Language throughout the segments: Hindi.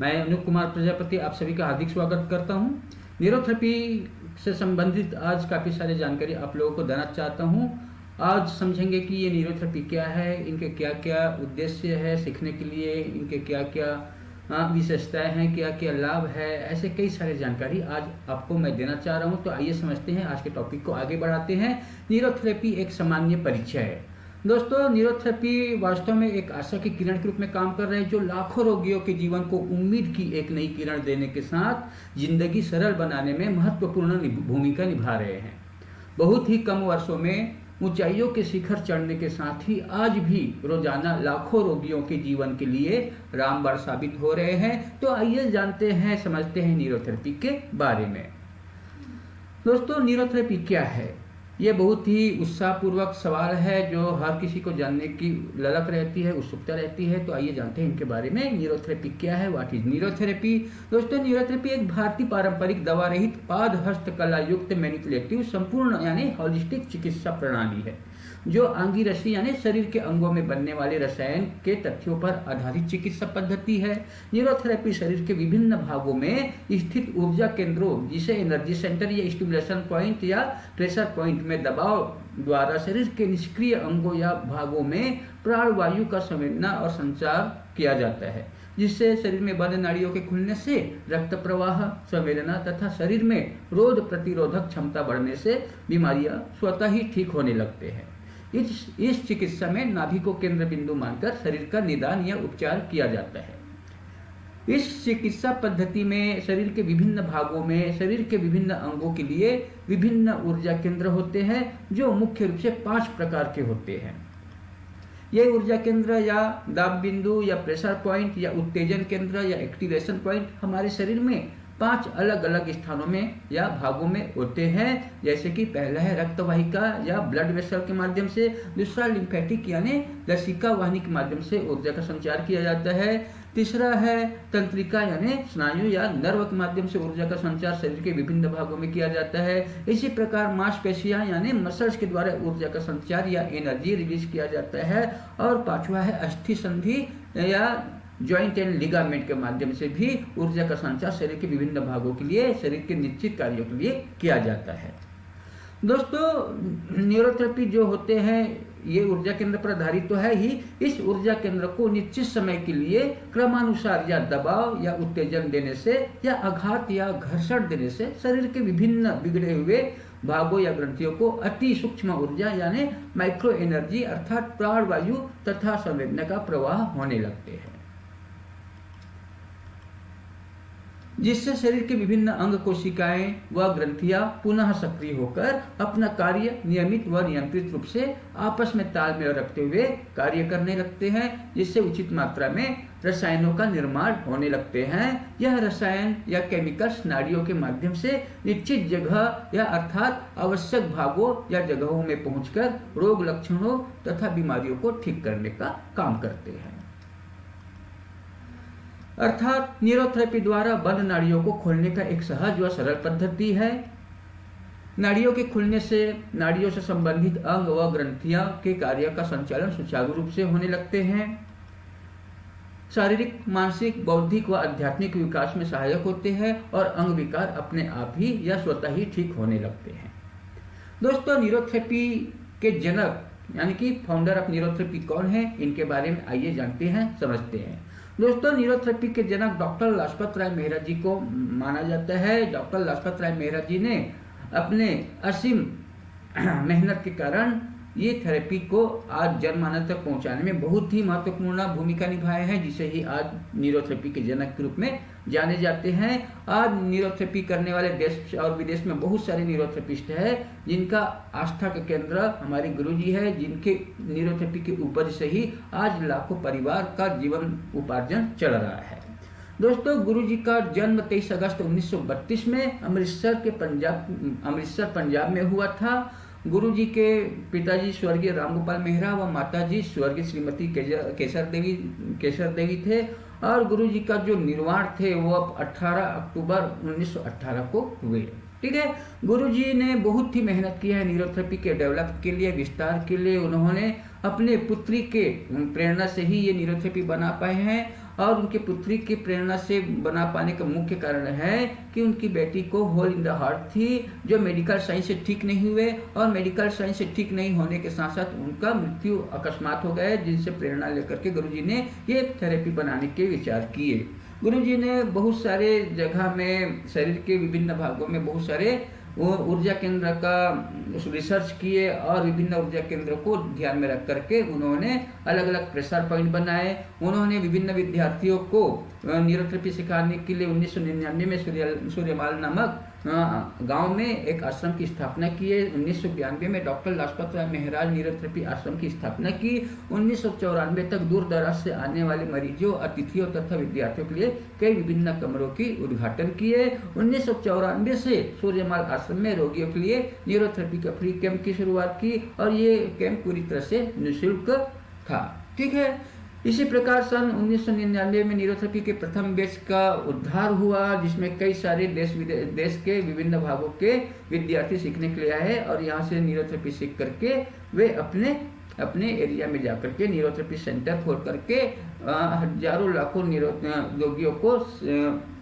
मैं अनुप कुमार प्रजापति आप सभी का हार्दिक स्वागत करता हूं। न्यूरोथेरेपी से संबंधित आज काफ़ी सारी जानकारी आप लोगों को देना चाहता हूं। आज समझेंगे कि ये न्यूरोथेरेपी क्या है, इनके क्या क्या उद्देश्य है सीखने के लिए, इनके क्या क्या विशेषताएं हैं, क्या क्या लाभ है, ऐसे कई सारी जानकारी आज आपको मैं देना चाह रहा हूं। तो आइए समझते हैं, आज के टॉपिक को आगे बढ़ाते हैं। न्यूरोथेरेपी एक सामान्य परिचय है। दोस्तों, न्यूरोथेरेपी वास्तव में एक आशा की किरण के रूप में काम कर रहे हैं, जो लाखों रोगियों के जीवन को उम्मीद की एक नई किरण देने के साथ जिंदगी सरल बनाने में महत्वपूर्ण भूमिका निभा रहे हैं। बहुत ही कम वर्षों में ऊंचाइयों के शिखर चढ़ने के साथ ही आज भी रोजाना लाखों रोगियों के जीवन के लिए रामबाण साबित हो रहे हैं। तो आइए जानते हैं, समझते हैं न्यूरोथेरेपी के बारे में। दोस्तों, न्यूरोथेरेपी क्या है? ये बहुत ही उत्साहपूर्वक सवाल है जो हर किसी को जानने की ललक रहती है, उत्सुकता रहती है। तो आइए जानते हैं इनके बारे में। न्यूरोथेरेपी क्या है? What is neurotherapy? दोस्तों, न्यूरोथेरेपी एक भारतीय पारंपरिक दवा रहित पाद हस्तकला युक्त मैनिपुलेटिव संपूर्ण यानी हॉलिस्टिक चिकित्सा प्रणाली है, जो आंगिरसी यानी शरीर के अंगों में बनने वाले रसायन के तथ्यों पर आधारित चिकित्सा पद्धति है। न्यूरोथेरेपी शरीर के विभिन्न भागों में स्थित ऊर्जा केंद्रों, जिसे एनर्जी सेंटर या स्टिमुलेशन पॉइंट या प्रेशर पॉइंट में दबाव द्वारा शरीर के निष्क्रिय अंगों या भागों में प्राणवायु का संवेदना और संचार किया जाता है, जिससे शरीर में बंद नाड़ियों के खुलने से रक्त प्रवाह, संवेदना तथा शरीर में रोग प्रतिरोधक क्षमता बढ़ने से बीमारियां स्वतः ही ठीक होने लगते हैं। इस चिकित्सा में नाभि को केंद्र बिंदु मानकर शरीर का निदान या उपचार किया जाता है। इस चिकित्सा पद्धति में शरीर के विभिन्न भागों में शरीर के विभिन्न अंगों के लिए विभिन्न ऊर्जा केंद्र होते हैं, जो मुख्य रूप से 5 प्रकार के होते हैं। ये ऊर्जा केंद्र या दाब बिंदु या प्रेशर पॉइंट या उत्तेजन केंद्र या एक्टिवेशन पॉइंट हमारे शरीर में 5 अलग अलग स्थानों में या भागों में होते हैं। जैसे कि पहला है रक्त वाहिका या ब्लड वेसल के माध्यम से, दूसरा लिम्फेटिक यानी लसिका वाहिनी के माध्यम से ऊर्जा का संचार किया जाता है, तीसरा है तंत्रिका यानी स्नायु या नर्व के माध्यम से ऊर्जा का संचार शरीर के विभिन्न भागों में किया जाता है। इसी प्रकार मांसपेशियां यानी मसल्स के द्वारा ऊर्जा का संचार या एनर्जी रिलीज किया जाता है, और पांचवा है अस्थि संधि या जॉइंट एंड लिगामेंट के माध्यम से भी ऊर्जा का संचार शरीर के विभिन्न भागों के लिए, शरीर के निश्चित कार्यों के लिए किया जाता है। दोस्तों, न्यूरोथेरेपी जो होते हैं ये ऊर्जा केंद्र पर आधारित तो है ही। इस ऊर्जा केंद्र को निश्चित समय के लिए क्रमानुसार या दबाव या उत्तेजन देने से या आघात या घर्षण देने से शरीर के विभिन्न बिगड़े हुए भागों या ग्रंथियों को अति सूक्ष्म ऊर्जा यानी माइक्रो एनर्जी अर्थात प्राणवायु तथा संवेदना का प्रवाह होने लगते हैं, जिससे शरीर के विभिन्न अंग कोशिकाएं व ग्रंथियां पुनः सक्रिय होकर अपना कार्य नियमित व नियंत्रित रूप से आपस में तालमेल रखते हुए कार्य करने लगते हैं, जिससे उचित मात्रा में रसायनों का निर्माण होने लगते हैं। यह रसायन या केमिकल्स नाड़ियों के माध्यम से निश्चित जगह या अर्थात आवश्यक भागों या जगहों में पहुंचकर रोग लक्षणों तथा बीमारियों को ठीक करने का काम करते हैं। अर्थात न्यूरोथेरेपी द्वारा बंद नाड़ियों को खोलने का एक सहज व सरल पद्धति है। नाड़ियों के खुलने से नाड़ियों से संबंधित अंग व ग्रंथियां के कार्य का संचालन सुचारू रूप से होने लगते हैं, शारीरिक, मानसिक, बौद्धिक व आध्यात्मिक विकास में सहायक होते हैं और अंग विकार अपने आप ही या स्वतः ही ठीक होने लगते हैं। दोस्तों, न्यूरोथेरेपी के जनक यानी कि फाउंडर ऑफ न्यूरोथेरेपी कौन है, इनके बारे में आइए जानते हैं, समझते हैं। दोस्तों, न्यूरोथेरेपी के जनक डॉक्टर लाजपत राय मेहरा जी को माना जाता है। डॉक्टर लाजपत राय मेहरा जी ने अपने असीम मेहनत के कारण ये थेरेपी को आज जनमानस तक पहुंचाने में बहुत ही महत्वपूर्ण भूमिका निभाए हैं, जिसे ही आज न्यूरोथेरेपी के जनक के रूप में जाने जाते हैं। आज न्यूरोथेरेपी करने वाले देश और विदेश में बहुत सारे न्यूरोथेरेपिस्ट हैं, जिनका आस्था का केंद्र हमारे गुरुजी है, जिनके न्यूरोथेरेपी के ऊपर से ही आज लाखों परिवार का जीवन उपार्जन चल रहा है। दोस्तों, गुरुजी का जन्म 23 अगस्त 1932 में अमृतसर पंजाब में हुआ था। गुरुजी के पिताजी स्वर्गीय रामगोपाल मेहरा व माताजी स्वर्गीय श्रीमती केसर देवी थे, और गुरुजी का जो निर्वाण थे वो 18 अक्टूबर 1918 को हुए। ठीक है, गुरुजी ने बहुत ही मेहनत की है न्यूरोथेरेपी के डेवलप के लिए, विस्तार के लिए। उन्होंने अपने पुत्री के प्रेरणा से ही ये न्यूरोथेरेपी बना पाए हैं, और उनके पुत्री की प्रेरणा से बना पाने का मुख्य कारण है कि उनकी बेटी को होल इन द हार्ट थी, जो मेडिकल साइंस से ठीक नहीं हुए, और मेडिकल साइंस से ठीक नहीं होने के साथ साथ उनका मृत्यु अकस्मात हो गया, जिनसे प्रेरणा लेकर के गुरुजी ने ये थेरेपी बनाने के विचार किए। गुरुजी ने बहुत सारे जगह में शरीर के विभिन्न भागों में बहुत सारे वो ऊर्जा केंद्र का रिसर्च किए और विभिन्न ऊर्जा केंद्रों को ध्यान में रख करके उन्होंने अलग अलग प्रेशर पॉइंट बनाए। उन्होंने विभिन्न विद्यार्थियों को न्यूरोथेरेपी सिखाने के लिए 1999 में सूर्यमाल नामक गांव में एक आश्रम की स्थापना की है। 1992 में डॉक्टर लाजपत राय महराज न्यूरोथेरेपी आश्रम की स्थापना की। 1994 तक दूर दराज से आने वाले मरीजों, अतिथियों तथा विद्यार्थियों के लिए कई विभिन्न कमरों की उद्घाटन किए। 1994 से सूर्यमाल आश्रम में रोगियों के लिए न्यूरोथेरेपी का फ्री कैंप की शुरुआत की और ये कैंप पूरी तरह से निःशुल्क था। ठीक है। इसी प्रकार सन 1999 में न्यूरोथेरेपी के प्रथम बैच का उद्धार हुआ, जिसमें कई सारे देश के विभिन्न भागों के विद्यार्थी सीखने के लिए आए और यहाँ से न्यूरोथेरेपी सीख करके वे अपने एरिया में जाकर के न्यूरोथेरेपी सेंटर खोल करके हजारों लाखों रोगियों को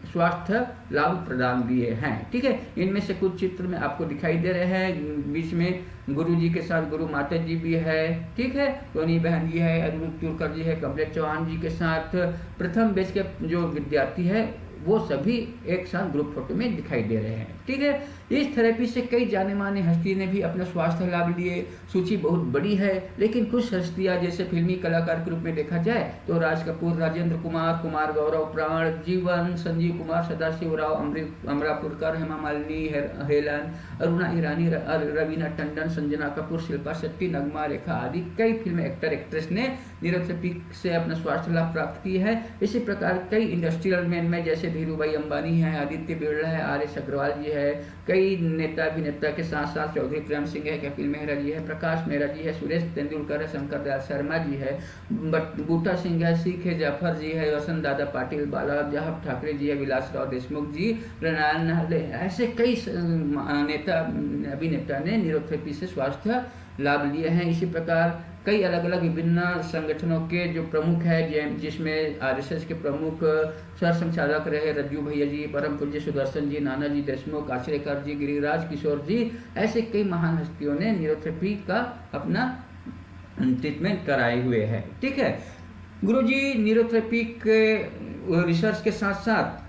स्वास्थ्य लाभ प्रदान दिए हैं। ठीक है। इनमें से कुछ चित्र में आपको दिखाई दे रहे हैं। बीच में गुरु जी के साथ गुरु माता जी भी है। ठीक है। टोनी बहन जी है, अरुण चूरकर जी है, कमलेश चौहान जी के साथ प्रथम बैच के जो विद्यार्थी है वो सभी एक साथ ग्रुप फोटो में दिखाई दे रहे हैं। ठीक है। इस थेरेपी से कई जाने माने हस्ती ने भी अपना स्वास्थ्य लाभ लिए। सूची बहुत बड़ी है, लेकिन कुछ हस्तियां जैसे फिल्मी कलाकार के रूप में देखा जाए तो राज कपूर, राजेंद्र कुमार, कुमार गौरव, प्राण, जीवन, संजीव कुमार, सदाशिव राव, अमरापुरकर, हेमा मालिनी, हेलन, अरुणा ईरानी, रवीना टंडन, संजना कपूर, शिल्पा शेट्टी, नगमा, रेखा आदि कई फिल्म एक्टर एक्ट्रेस ने न्यूरोथेरेपी से अपना स्वास्थ्य लाभ प्राप्त की है। इसी प्रकार कई इंडस्ट्रियल मैन में जैसे धीरूभाई अंबानी है, आदित्य बिरला है, आर.एस. अग्रवाल जी है, कई नेता अभिनेता के साथ साथ चौधरी प्रेम सिंह है, कपिल मेहरा जी है, प्रकाश मेहरा जी है, सुरेश तेंदुलकर है, शंकर दयाल शर्मा जी है, बूटा सिंह है, सीख है, जाफर जी है, वसंत दादा पाटिल, बाला साहब ठाकरे जी है, विलासराव देशमुख जी, ऐसे कई नेता अभिनेता ने न्यूरोथेरेपी से स्वास्थ्य लाभ लिए हैं। इसी प्रकार कई अलग अलग विभिन्न संगठनों के जो प्रमुख है, जिसमें आरएसएस के प्रमुख सह संचालक रहे रज्जू भैया जी, परम पूज्य सुदर्शन जी, नानाजी देशमुख, आश्रयकर जी, गिरिराज किशोर जी, ऐसे कई महान हस्तियों ने न्यूरोथेरेपी का अपना ट्रीटमेंट कराए हुए हैं। ठीक है। गुरुजी न्यूरोथेरेपी के रिसर्च के साथ साथ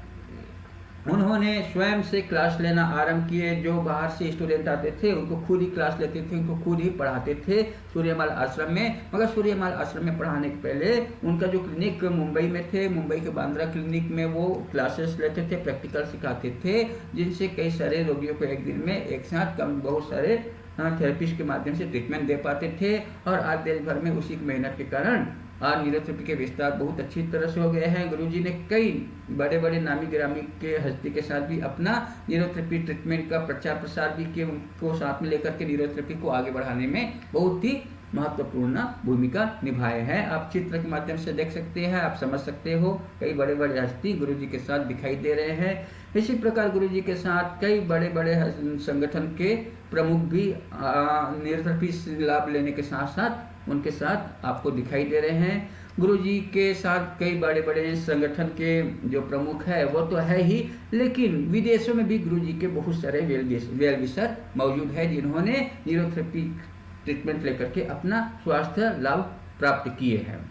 उन्होंने स्वयं से क्लास लेना आरंभ किए। जो बाहर से स्टूडेंट आते थे उनको खुद ही क्लास लेते थे, उनको खुद ही पढ़ाते थे सूर्यमाल आश्रम में। मगर सूर्यमाल आश्रम में पढ़ाने के पहले उनका जो क्लिनिक मुंबई में थे, मुंबई के बांद्रा क्लिनिक में वो क्लासेस लेते थे, प्रैक्टिकल सिखाते थे, जिनसे कई सारे रोगियों को एक दिन में एक साथ बहुत सारे थेरेपिस्ट के माध्यम से ट्रीटमेंट दे पाते थे। और आज देश भर में उसी की मेहनत के कारण आज न्यूरोथेरेपी के विस्तार बहुत अच्छी तरह से हो गए हैं। गुरुजी ने कई बड़े बड़े नामी गिरामी के हस्ती के साथ भी अपना न्यूरोथेरेपी ट्रीटमेंट का प्रचार प्रसार भी किए, उनको साथ में लेकर के न्यूरोथेरेपी को आगे बढ़ाने में बहुत ही महत्वपूर्ण भूमिका निभाए हैं। आप चित्र के माध्यम से देख सकते हैं, आप समझ सकते हो, कई बड़े बड़े हस्ती गुरुजी के साथ दिखाई दे रहे हैं। इसी प्रकार गुरुजी के साथ कई बड़े बड़े संगठन के प्रमुख भी न्यूरोथेरेपी से लाभ लेने के साथ साथ उनके साथ आपको दिखाई दे रहे हैं। गुरुजी के साथ कई बड़े बड़े संगठन के जो प्रमुख है वो तो है ही, लेकिन विदेशों में भी गुरुजी के बहुत सारे वेल विशर मौजूद है, जिन्होंने न्यूरोथेरेपी ट्रीटमेंट लेकर के अपना स्वास्थ्य लाभ प्राप्त किए हैं।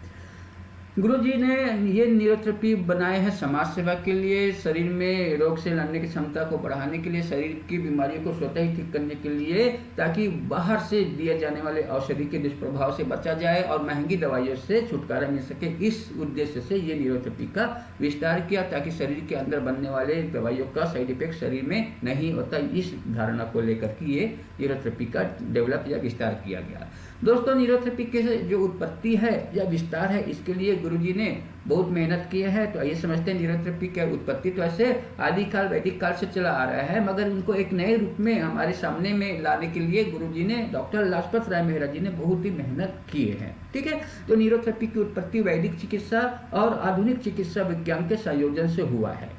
गुरुजी ने ये न्यूरोथेरेपी बनाए हैं समाज सेवा के लिए, शरीर में रोग से लड़ने की क्षमता को बढ़ाने के लिए, शरीर की बीमारियों को स्वतः ही ठीक करने के लिए, ताकि बाहर से दिए जाने वाले औषधि के दुष्प्रभाव से बचा जाए और महंगी दवाइयों से छुटकारा मिल सके। इस उद्देश्य से ये न्यूरोथेरेपी का विस्तार किया, ताकि शरीर के अंदर बनने वाले दवाइयों का साइड इफेक्ट शरीर में नहीं होता। इस धारणा को लेकर के ये न्यूरोथेरेपी का डेवलप या विस्तार किया गया। दोस्तों, न्यूरोथेरेपी के जो उत्पत्ति है या विस्तार है, इसके लिए गुरुजी ने बहुत मेहनत की है। तो आइए समझते हैं न्यूरोथेरेपी की उत्पत्ति तो ऐसे आदिकाल वैदिक काल से चला आ रहा है, मगर उनको एक नए रूप में हमारे सामने में लाने के लिए गुरुजी ने, डॉक्टर लाजपत राय महरा जी ने बहुत ही मेहनत किए हैं। ठीक है। तो न्यूरोथेरेपी की उत्पत्ति वैदिक चिकित्सा और आधुनिक चिकित्सा विज्ञान के संयोजन से हुआ है।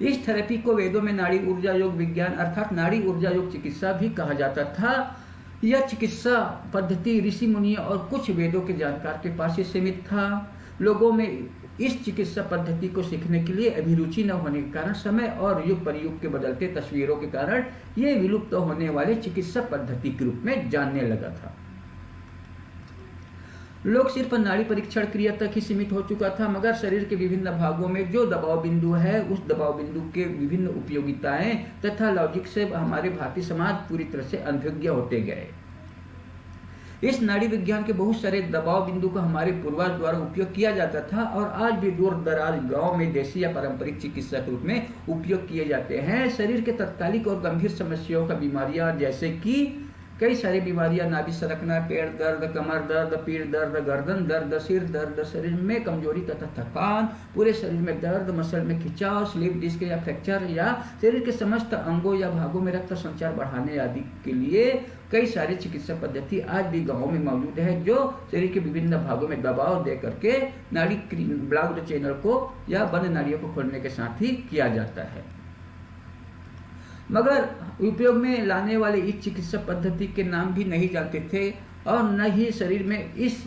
इस थेरेपी को वेदों में नाड़ी ऊर्जा योग विज्ञान अर्थात नाड़ी ऊर्जा योग चिकित्सा भी कहा जाता था। यह चिकित्सा पद्धति ऋषि मुनियों और कुछ वेदों के जानकार के पास ही सीमित था। लोगों में इस चिकित्सा पद्धति को सीखने के लिए अभिरुचि न होने के कारण समय और युग परियुग के बदलते तस्वीरों के कारण ये विलुप्त होने वाले चिकित्सा पद्धति के रूप में जानने लगा था। लोग सिर्फ नाड़ी परीक्षण क्रिया तक ही सीमित हो चुका था, मगर शरीर के विभिन्न भागों में जो दबाव बिंदु है उस दबाव बिंदु के विभिन्न उपयोगिताएं तथा लॉजिक से हमारे भारतीय समाज पूरी तरह से अनभिज्ञ होते गए। इस नाड़ी विज्ञान के बहुत सारे दबाव बिंदु का हमारे पूर्वज द्वारा उपयोग किया जाता था और आज भी दूर दराज गांव में देसी या पारंपरिक चिकित्सा के रूप में उपयोग किए जाते हैं। शरीर के तत्कालिक और गंभीर समस्याओं का बीमारियां जैसे कि कई सारी बीमारियां, नाभि सरकना, पेट दर्द, कमर दर्द, पीठ दर्द, गर्दन दर्द, सिर दर्द, शरीर में कमजोरी तथा थकान, पूरे शरीर में दर्द, मसल में खिंचाव, स्लिप डिस्क या फ्रैक्चर या शरीर के समस्त अंगों या भागों में रक्त संचार बढ़ाने आदि के लिए कई सारी चिकित्सा पद्धति आज भी गांवों में मौजूद है, जो शरीर के विभिन्न भागों में दबाव दे करके नाड़ी ब्लॉक्ड चैनल को या बंद नाड़ियों को खोलने के साथ ही किया जाता है। मगर उपयोग में लाने वाले इस चिकित्सा पद्धति के नाम भी नहीं जानते थे और न ही शरीर में इस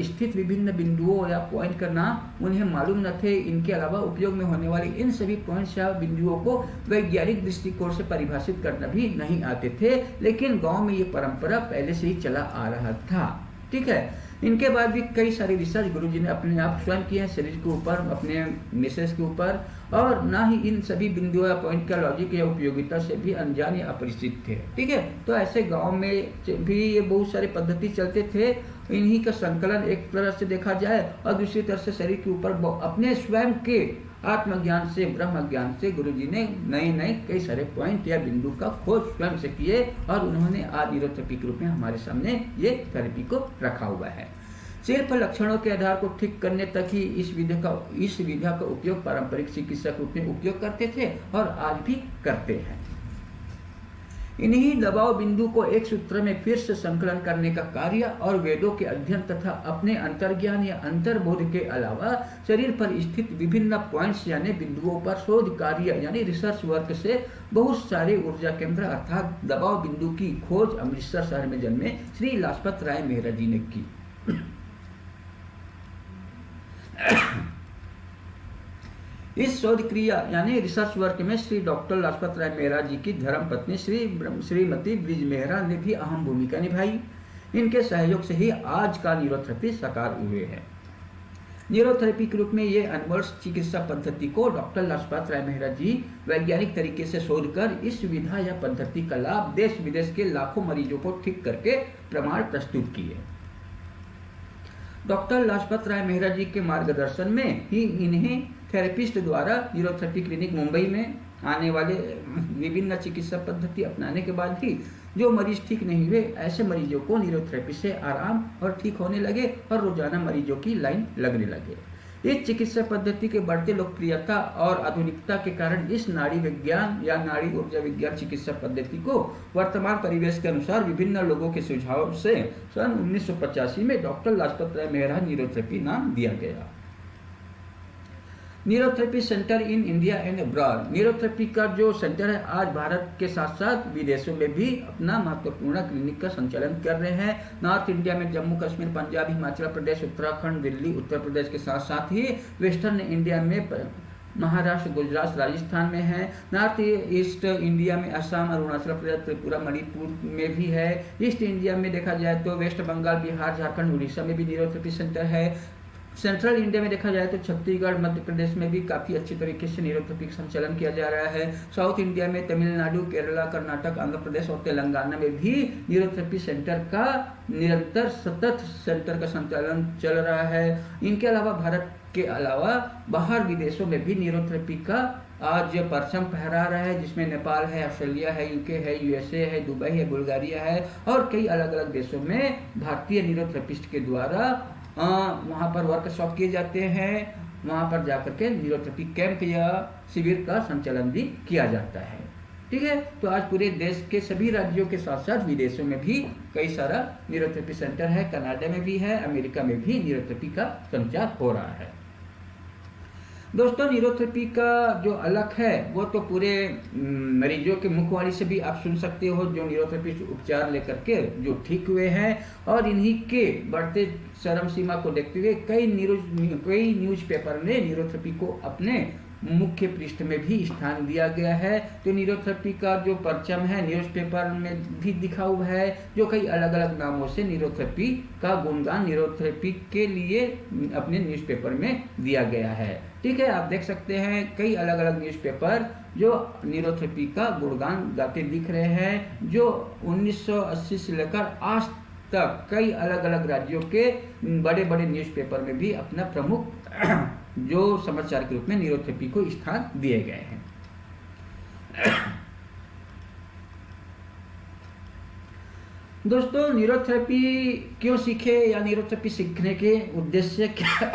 स्थित विभिन्न बिंदुओं या पॉइंट का नाम उन्हें मालूम न थे। इनके अलावा उपयोग में होने वाले इन सभी पॉइंट्स या बिंदुओं को वैज्ञानिक दृष्टिकोण से परिभाषित करना भी नहीं आते थे, लेकिन गांव में ये परंपरा पहले से ही चला आ रहा था। ठीक है, इनके बाद भी कई सारे रिसर्च गुरुजी ने अपने आप स्वयं किए हैं शरीर के ऊपर, अपने मिसेस के ऊपर, और ना ही इन सभी बिंदुओं या पॉइंट का लॉजिक या उपयोगिता से भी अनजान या अपरिचित थे। ठीक है, तो ऐसे गांव में भी ये बहुत सारे पद्धति चलते थे। इन्हीं का संकलन एक तरह से देखा जाए और दूसरी तरफ से शरीर के ऊपर अपने स्वयं के आत्मज्ञान से, ब्रह्म ज्ञान से गुरुजी ने नए नए कई सारे पॉइंट या बिंदु का खोज स्वयं से किए और उन्होंने आज न्यूरोथेरेपी के रूप में हमारे सामने ये थेरेपी को रखा हुआ है। सिर्फ लक्षणों के आधार को ठीक करने तक ही इस विधा का उपयोग पारंपरिक चिकित्सा के रूप में उपयोग करते थे और आज भी करते हैं। इन्हीं दबाव बिंदु को एक सूत्र में फिर से संकलन करने का कार्य और वेदों के अध्ययन तथा अपने अंतर्ज्ञान या अंतर्बोध के अलावा शरीर पर स्थित विभिन्न पॉइंट्स यानी बिंदुओं पर शोध कार्य यानी रिसर्च वर्क से बहुत सारे ऊर्जा केंद्र अर्थात दबाव बिंदु की खोज अमृतसर शहर में जन्मे श्री लाजपत राय मेहरा जी ने की। इस शोध क्रिया यानी रिसर्च वर्क में श्री डॉक्टर लाजपत राय मेहरा जी की धर्म पत्नी श्रीमती ब्रिज मेहरा ने भी अहम भूमिका निभाई। इनके सहयोग से ही आज का न्यूरोथेरेपी साकार हुए हैं। न्यूरोथेरेपी के रूप में ये अनमोल चिकित्सा पद्धति को डॉक्टर लाजपत राय मेहरा जी वैज्ञानिक तरीके से शोध कर इस विधा या पद्धति का लाभ देश विदेश के लाखों मरीजों को ठीक करके प्रमाण प्रस्तुत किए। डॉक्टर लाजपत राय मेहरा जी के मार्गदर्शन में ही इन्हें थेरेपिस्ट द्वारा न्यूरोथेरेपी क्लिनिक मुंबई में आने वाले विभिन्न चिकित्सा पद्धति अपनाने के बाद ही जो मरीज ठीक नहीं हुए ऐसे मरीजों को न्यूरोथेरेपी से आराम और ठीक होने लगे और रोजाना मरीजों की लाइन लगने लगे। इस चिकित्सा पद्धति के बढ़ते लोकप्रियता और आधुनिकता के कारण इस नाड़ी विज्ञान या नाड़ी ऊर्जा विज्ञान चिकित्सा पद्धति को वर्तमान परिवेश के अनुसार विभिन्न लोगों के सुझाव से सन 1985 में डॉक्टर लाजपत राय मेहरा न्यूरोथेरेपी नाम दिया गया। Neurotherapy centre in India and abroad. Neurotherapy का जो सेंटर है आज भारत के साथ साथ विदेशों में भी अपना महत्वपूर्ण क्लिनिक का संचालन कर रहे हैं। नॉर्थ इंडिया में जम्मू कश्मीर, पंजाब, हिमाचल प्रदेश, उत्तराखंड, दिल्ली, उत्तर प्रदेश के साथ साथ ही वेस्टर्न इंडिया में महाराष्ट्र, गुजरात, राजस्थान में है। नॉर्थ ईस्ट इंडिया में असम, अरुणाचल प्रदेश, त्रिपुरा, मणिपुर में भी है। ईस्ट इंडिया में देखा जाए तो वेस्ट बंगाल, बिहार, झारखंड, उड़ीसा में भी न्यूरोथेरेपी सेंटर है। सेंट्रल इंडिया में देखा जाए तो छत्तीसगढ़, मध्य प्रदेश में भी काफी अच्छी तरीके से न्यूरोथेरेपी का संचालन किया जा रहा है। साउथ इंडिया में तमिलनाडु, केरला, कर्नाटक, आंध्र प्रदेश और तेलंगाना में भी न्यूरोथेरेपी सेंटर का निरंतर सतत सेंटर का संचालन चल रहा है। इनके अलावा भारत के अलावा बाहर विदेशों में भी न्यूरोथेरेपी का आज परचम फहरा रहा है, जिसमें नेपाल है, ऑस्ट्रेलिया है, यूके है, यूएसए है, दुबई है, बुल्गारिया है और कई अलग अलग देशों में भारतीय न्यूरोथेरेपिस्ट के द्वारा वहाँ पर वर्कशॉप किए जाते हैं। वहाँ पर जाकर के न्यूरोथेरेपी कैंप या शिविर का संचालन भी किया जाता है। ठीक है, तो आज पूरे देश के सभी राज्यों के साथ साथ विदेशों में भी कई सारा न्यूरोथेरेपी सेंटर है। कनाडा में भी है, अमेरिका में भी न्यूरोथेरेपी का संचार हो रहा है। दोस्तों न्यूरोथेरेपी का जो अलग है वो तो पूरे मरीजों के मुख वाणी से भी आप सुन सकते हो, जो न्यूरोथेरेपी उपचार लेकर के जो ठीक हुए हैं। और इन्हीं के बढ़ते चरम सीमा को देखते हुए कई न्यूज़पेपर ने न्यूरोथेरेपी को अपने मुख्य पृष्ठ में भी स्थान दिया गया है। तो न्यूरोथेरेपी का जो परचम है न्यूज़पेपर में भी दिखा हुआ है, जो कई अलग अलग नामों से न्यूरोथेरेपी का गुणगान न्यूरोथेरेपी के लिए अपने न्यूज़पेपर में दिया गया है। ठीक है, आप देख सकते हैं कई अलग अलग न्यूज़पेपर जो न्यूरोथेरेपी का गुणगान गाते दिख रहे हैं, जो 1980 से लेकर आज तक कई अलग अलग राज्यों के बड़े बड़े न्यूज़पेपर में भी अपना प्रमुख जो समाचार के रूप में न्यूरोथेरेपी को स्थान दिए गए हैं। दोस्तों न्यूरोथेरेपी क्यों सीखे या न्यूरोथेरेपी सीखने के उद्देश्य क्या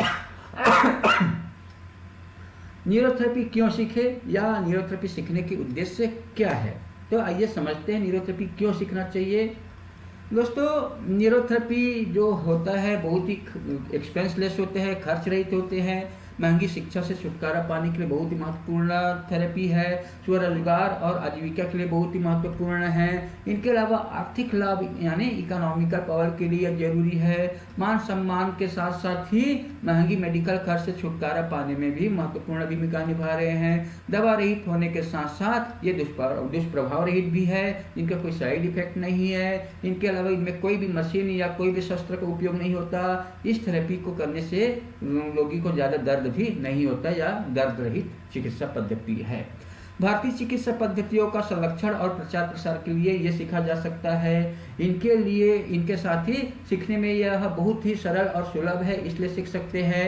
न्यूरोथेरेपी क्यों सीखे या न्यूरोथेरेपी सीखने के उद्देश्य क्या है, तो आइए समझते हैं न्यूरोथेरेपी क्यों सीखना चाहिए। दोस्तों न्यूरोथेरेपी जो होता है बहुत ही एक्सपेंसलेस होते हैं, खर्च रहित होते हैं, महंगी शिक्षा से छुटकारा पाने के लिए बहुत ही महत्वपूर्ण थेरेपी है, स्वरोजगार और आजीविका के लिए बहुत ही महत्वपूर्ण है। इनके अलावा आर्थिक लाभ यानी इकोनॉमिकल पावर के लिए जरूरी है। मान सम्मान के साथ साथ ही महंगी मेडिकल खर्च से छुटकारा पाने में भी महत्वपूर्ण भूमिका निभा रहे हैं। दवा रहित होने के साथ साथ ये दुष्प्रभाव रहित भी है, इनका कोई साइड इफेक्ट नहीं है। इनके अलावा इनमें कोई भी मशीन या कोई भी शस्त्र का उपयोग नहीं होता। इस थेरेपी को करने से रोगी को ज्यादा दर्द भी नहीं होता या दर्द रहित चिकित्सा पद्धति है। भारतीय चिकित्सा पद्धतियों का संरक्षण और प्रचार प्रसार के लिए ये सीखा जा सकता है। इनके साथ ही सीखने में यह बहुत ही सरल और सुलभ है, इसलिए सीख सकते हैं।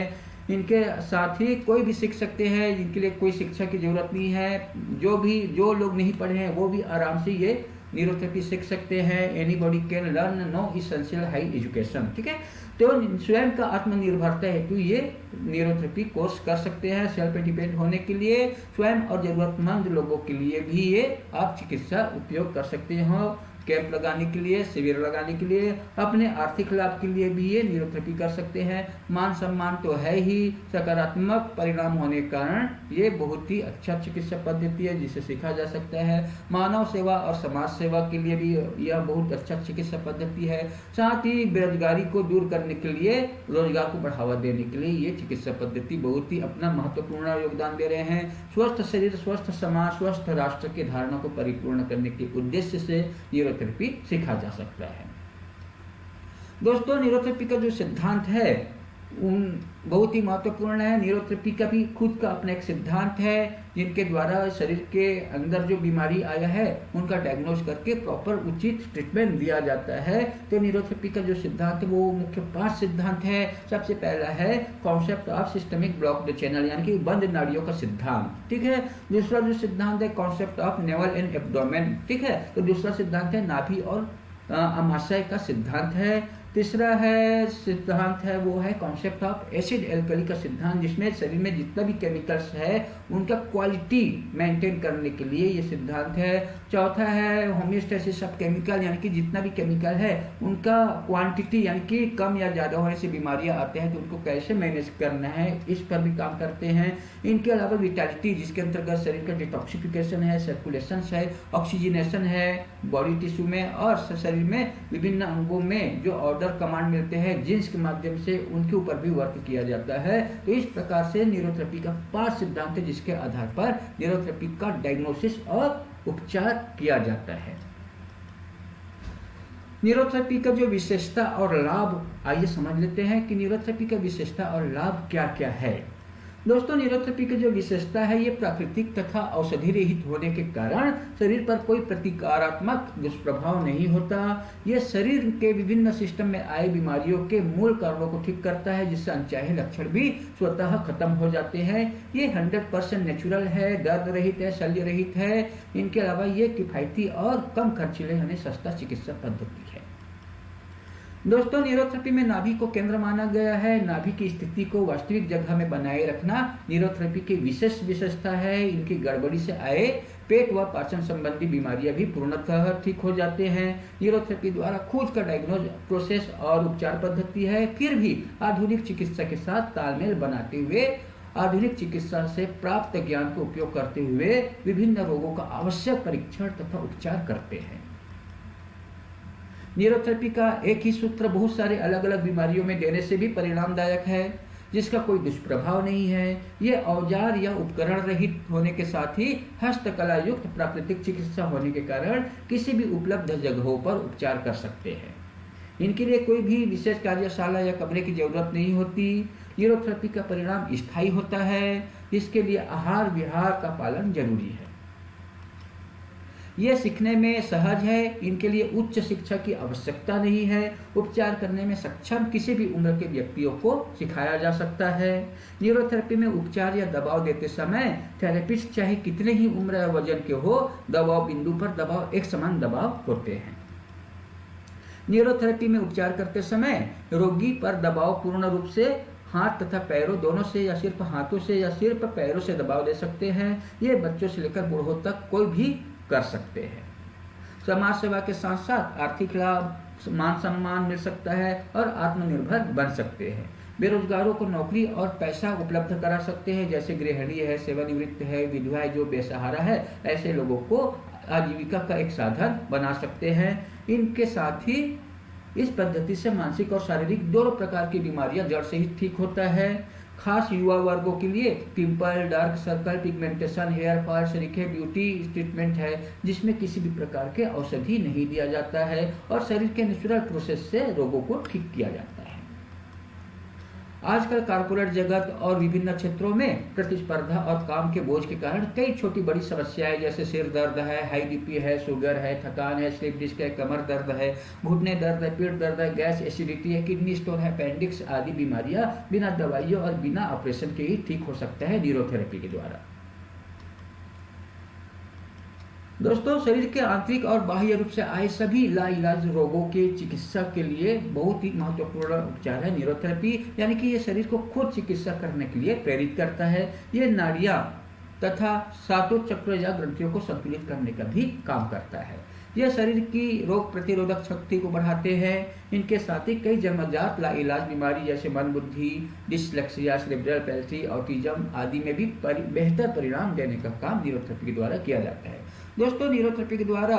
इनके साथ ही कोई भी सीख सकते हैं, जिनके लिए कोई शिक्षा की जरूरत नहीं है। जो लोग नहीं पढ़े हैं वो भी आराम से ये न्यूरोथेरेपी सीख सकते हैं। Anybody can learn, no essential high education. ठीक है, तो स्वयं का आत्मनिर्भरता हेतु ये न्यूरोथेरेपी कोर्स कर सकते हैं। सेल्फ डिपेंड होने के लिए स्वयं और जरूरतमंद लोगों के लिए भी ये आप चिकित्सा उपयोग कर सकते हो। कैंप लगाने के लिए, शिविर लगाने के लिए, अपने आर्थिक लाभ के लिए भी ये न्यूरोथेरेपी कर सकते हैं। मान सम्मान तो है ही, सकारात्मक परिणाम होने के कारण ये बहुत ही अच्छा चिकित्सा पद्धति है जिसे सीखा जा सकता है। मानव सेवा और समाज सेवा के लिए भी यह बहुत अच्छा चिकित्सा पद्धति है। साथ ही बेरोजगारी को दूर करने के लिए, रोजगार को बढ़ावा देने के लिए ये चिकित्सा पद्धति बहुत ही अपना महत्वपूर्ण योगदान दे रहे हैं। स्वस्थ शरीर, स्वस्थ समाज, स्वस्थ राष्ट्र की धारणा को परिपूर्ण करने के उद्देश्य से न्यूरोथेरेपी सीखा जा सकता है। दोस्तों न्यूरोथेरेपी का जो सिद्धांत है बहुत ही महत्वपूर्ण है। न्यूरोथेरेपी का भी खुद का अपना एक सिद्धांत है, जिनके द्वारा शरीर के अंदर जो बीमारी आया है उनका डायग्नोज करके प्रॉपर उचित ट्रीटमेंट दिया जाता है। तो न्यूरोथेरेपी का जो सिद्धांत है वो मुख्य 5 सिद्धांत है। सबसे पहला है concept of systemic blocked channel, यानी कि बंद नाड़ियों का सिद्धांत। ठीक है, दूसरा जो सिद्धांत है concept of naval and abdomen. ठीक है, तो दूसरा सिद्धांत है नाभि और आमाशय का सिद्धांत है। तीसरा सिद्धांत है वो है कॉन्सेप्ट ऑफ एसिड एल्कली का सिद्धांत, जिसमें शरीर में जितना भी केमिकल्स है उनका क्वालिटी मेंटेन करने के लिए ये सिद्धांत है। चौथा है होमियोस्टेसिस ऑफ केमिकल, यानी कि जितना भी केमिकल है उनका क्वांटिटी यानी कि कम या ज्यादा होने से बीमारियां आते हैं तो उनको कैसे मैनेज करना है, इस पर भी काम करते हैं। इनके अलावा विटालिटी, जिसके अंतर्गत शरीर का डिटॉक्सिफिकेशन है, सर्कुलेशन है, ऑक्सीजनेशन है बॉडी टिश्यू में, और शरीर में विभिन्न अंगों में जो ऑर्डर कमांड मिलते हैं जीन्स के माध्यम से, उनके ऊपर भी वर्क किया जाता है। तो इस प्रकार से न्यूरोथेरेपी का 5 सिद्धांत है जिसके आधार पर न्यूरोथेरेपी का डायग्नोसिस और उपचार किया जाता है। न्यूरोथेरेपी का जो विशेषता और लाभ, आइए समझ लेते हैं कि न्यूरोथेरेपी का विशेषता और लाभ क्या क्या है। दोस्तों न्यूरोथेरेपी की जो विशेषता है ये प्राकृतिक तथा औषधि रहित होने के कारण शरीर पर कोई प्रतिकारात्मक दुष्प्रभाव नहीं होता। ये शरीर के विभिन्न सिस्टम में आए बीमारियों के मूल कारणों को ठीक करता है, जिससे अनचाहे लक्षण भी स्वतः खत्म हो जाते हैं। ये 100% नेचुरल है, दर्द रहित है, शल्य रहित है। इनके अलावा ये किफायती और कम खर्चीले यानी सस्ता चिकित्सा पद्धति है। दोस्तों न्यूरोथेरेपी में नाभि को केंद्र माना गया है। नाभि की स्थिति को वास्तविक जगह में बनाए रखना न्यूरोथेरेपी की विशेष विशेषता है। इनकी गड़बड़ी से आए पेट व पाचन संबंधी बीमारियां भी पूर्णतः ठीक हो जाते हैं। न्यूरोथेरेपी द्वारा खुद का डायग्नोज प्रोसेस और उपचार पद्धति है, फिर भी आधुनिक चिकित्सा के साथ तालमेल बनाते हुए आधुनिक चिकित्सा से प्राप्त ज्ञान का उपयोग करते हुए विभिन्न रोगों का आवश्यक परीक्षण तथा उपचार करते हैं। न्यूरोथेरेपी का एक ही सूत्र बहुत सारे अलग अलग बीमारियों में देने से भी परिणामदायक है, जिसका कोई दुष्प्रभाव नहीं है। ये औजार या उपकरण रहित होने के साथ ही हस्तकला युक्त प्राकृतिक चिकित्सा होने के कारण किसी भी उपलब्ध जगहों पर उपचार कर सकते हैं। इनके लिए कोई भी विशेष कार्यशाला या कमरे की जरूरत नहीं होती। न्यूरोथेरेपी का परिणाम स्थायी होता है, इसके लिए आहार विहार का पालन जरूरी है। ये सीखने में सहज है, इनके लिए उच्च शिक्षा की आवश्यकता नहीं है। उपचार करने में सक्षम किसी भी उम्र के व्यक्तियों को सिखाया जा सकता है। न्यूरोथेरेपी में उपचार या दबाव देते समय थेरेपिस्ट चाहे कितने ही उम्र या वजन के हो, दबाव बिंदु पर दबाव एक समान दबाव होते हैं। न्यूरोथेरेपी में उपचार करते समय रोगी पर दबाव पूर्ण रूप से हाथ तथा पैरों दोनों से या सिर्फ हाथों से या सिर्फ पैरों से दबाव दे सकते हैं। ये बच्चों से लेकर बूढ़ों तक कोई भी कर सकते हैं। समाज सेवा के साथ साथ आर्थिक लाभ, मान सम्मान मिल सकता है और आत्मनिर्भर बन सकते हैं। बेरोजगारों को नौकरी और पैसा उपलब्ध करा सकते हैं, जैसे गृहिणी है, सेवानिवृत्त है, विधवा जो बेसहारा है, ऐसे लोगों को आजीविका का एक साधन बना सकते हैं। इनके साथ ही इस पद्धति से मानसिक और शारीरिक दोनों प्रकार की बीमारियां जड़ से ही ठीक होता है। खास युवा वर्गों के लिए pimple, dark circle, pigmentation, hair fall सरीखे ब्यूटी ट्रीटमेंट है, जिसमें किसी भी प्रकार के औषधि नहीं दिया जाता है और शरीर के नेचुरल प्रोसेस से रोगों को ठीक किया जाता है। आजकल कॉर्पोरेट जगत और विभिन्न क्षेत्रों में प्रतिस्पर्धा और काम के बोझ के कारण कई छोटी बड़ी समस्याएं जैसे सिर दर्द है, हाई बीपी है, शुगर है, थकान है, स्लिप डिस्क है, कमर दर्द है, घुटने दर्द है, पेट दर्द है, गैस एसिडिटी है, किडनी स्टोन है, अपेंडिक्स आदि बीमारियां बिना दवाइयों और बिना ऑपरेशन के ही ठीक हो सकता है न्यूरोथेरेपी के द्वारा। दोस्तों, शरीर के आंतरिक और बाह्य रूप से आए सभी लाइलाज रोगों के चिकित्सा के लिए बहुत ही महत्वपूर्ण उपचार है न्यूरोथेरेपी, यानी कि ये शरीर को खुद चिकित्सा करने के लिए प्रेरित करता है। ये नाड़ियां तथा सातों चक्र या ग्रंथियों को संतुलित करने का भी काम करता है। यह शरीर की रोग प्रतिरोधक शक्ति को बढ़ाते हैं। इनके साथ ही कई जन्मजात लाइलाज बीमारी जैसे मंदबुद्धि, डिसलेक्सिया, सेरेब्रल पैल्सी, ऑटिज्म आदि में भी बेहतर परिणाम देने का काम न्यूरोथेरेपी के द्वारा किया जाता है। दोस्तों, न्यूरोथेरेपी के द्वारा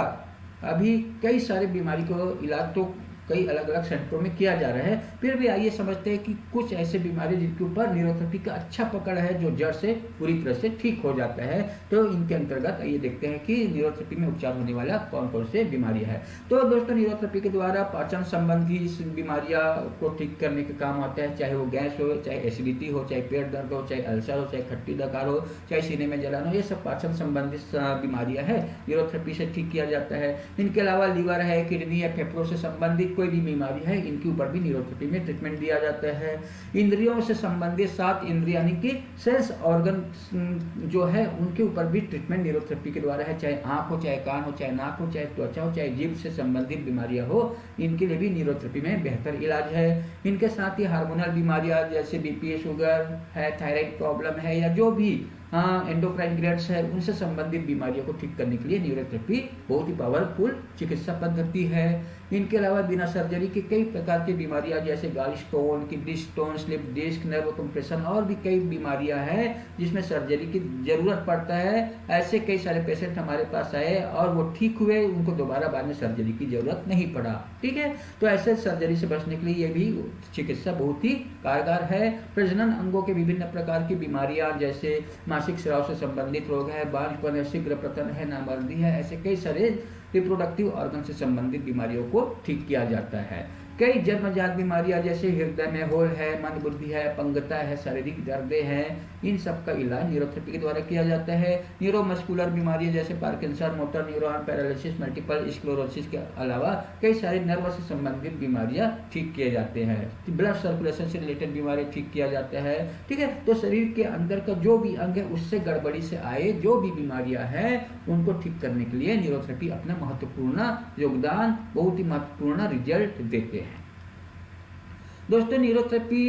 अभी कई सारे बीमारी को इलाज तो कई अलग अलग सेंटरों में किया जा रहा है, फिर भी आइए समझते हैं कि कुछ ऐसे बीमारी जिनके ऊपर न्यूरोथेरेपी का अच्छा पकड़ है, जो जड़ से पूरी तरह से ठीक हो जाता है। तो इनके अंतर्गत आइए देखते हैं कि न्यूरोथेरेपी में उपचार होने वाला कौन कौन से बीमारियां है। तो दोस्तों, न्यूरोथेरेपी के द्वारा पाचन संबंधी बीमारियां को ठीक करने का काम आता है, चाहे वो गैस हो, चाहे एसिडिटी हो, चाहे पेट दर्द हो, चाहे अल्सर हो, चाहे खट्टी डकार हो, चाहे सीने में जलन हो, ये सब पाचन संबंधित बीमारियां है, न्यूरोथेरेपी से ठीक किया जाता है। इनके अलावा लीवर है, किडनी या फेफड़ों से संबंधित कोई भी बीमारी है, इनके ऊपर भी न्यूरोथेरेपी में ट्रीटमेंट दिया जाता है। इंद्रियों से संबंधित 7 इंद्रियां यानी कि सेंस ऑर्गन जो है, उनके ऊपर भी ट्रीटमेंट न्यूरोथेरेपी के द्वारा है, चाहे आंख हो, चाहे कान हो, चाहे नाक हो, चाहे त्वचा हो, चाहे जीभ से संबंधित बीमारियां हो, इनके लिए भी न्यूरोथेरेपी में बेहतर इलाज है। इनके साथ ही हार्मोनल बीमारियां जैसे बीपी, शुगर है, थायराइड प्रॉब्लम है, या जो भी एंडोक्राइन ग्लैंड्स है, उनसे संबंधित बीमारियों को ठीक करने के लिए न्यूरोथेरेपी बहुत ही पावरफुल चिकित्सा पद्धति है। इनके अलावा बिना सर्जरी के कई प्रकार की बीमारियां जैसे gall stone, kidney stone, slip disc, nerve compression और भी कई बीमारियां हैं जिसमें सर्जरी की जरूरत पड़ता है। ऐसे कई सारे पेशेंट हमारे पास आए और वो ठीक हुए, उनको दोबारा बाद में सर्जरी की जरूरत नहीं पड़ा। ठीक है, तो ऐसे सर्जरी से बचने के लिए ये भी चिकित्सा बहुत ही कारगर है। प्रजनन अंगों के विभिन्न प्रकार की बीमारियां जैसे मासिक स्राव से संबंधित रोग है, बांझपन है, शीघ्र पतन है, नामर्दी है, ऐसे कई सारे रिप्रोडक्टिव ऑर्गन से संबंधित बीमारियों को ठीक किया जाता है। कई जन्मजात बीमारियां जैसे हृदय में होल है, मंदबुद्धि है, अपंगता है, शारीरिक दर्दें हैं, इन सब का इलाज न्यूरोथेरेपी के द्वारा किया जाता है। न्यूरोमस्कुलर बीमारियां जैसे Parkinson, motor neuron paralysis, multiple sclerosis के अलावा कई सारे नर्व से संबंधित बीमारियां ठीक किए जाते हैं। ब्लड सर्कुलेशन से रिलेटेड बीमारियां ठीक किया जाता है। ठीक है, तो शरीर के अंदर का जो भी अंग है उससे गड़बड़ी से आए जो भी बीमारियां हैं उनको ठीक करने के लिए न्यूरोथेरेपी अपना महत्वपूर्ण योगदान, बहुत ही महत्वपूर्ण रिजल्ट देते हैं। दोस्तों न्यूरोथेरेपी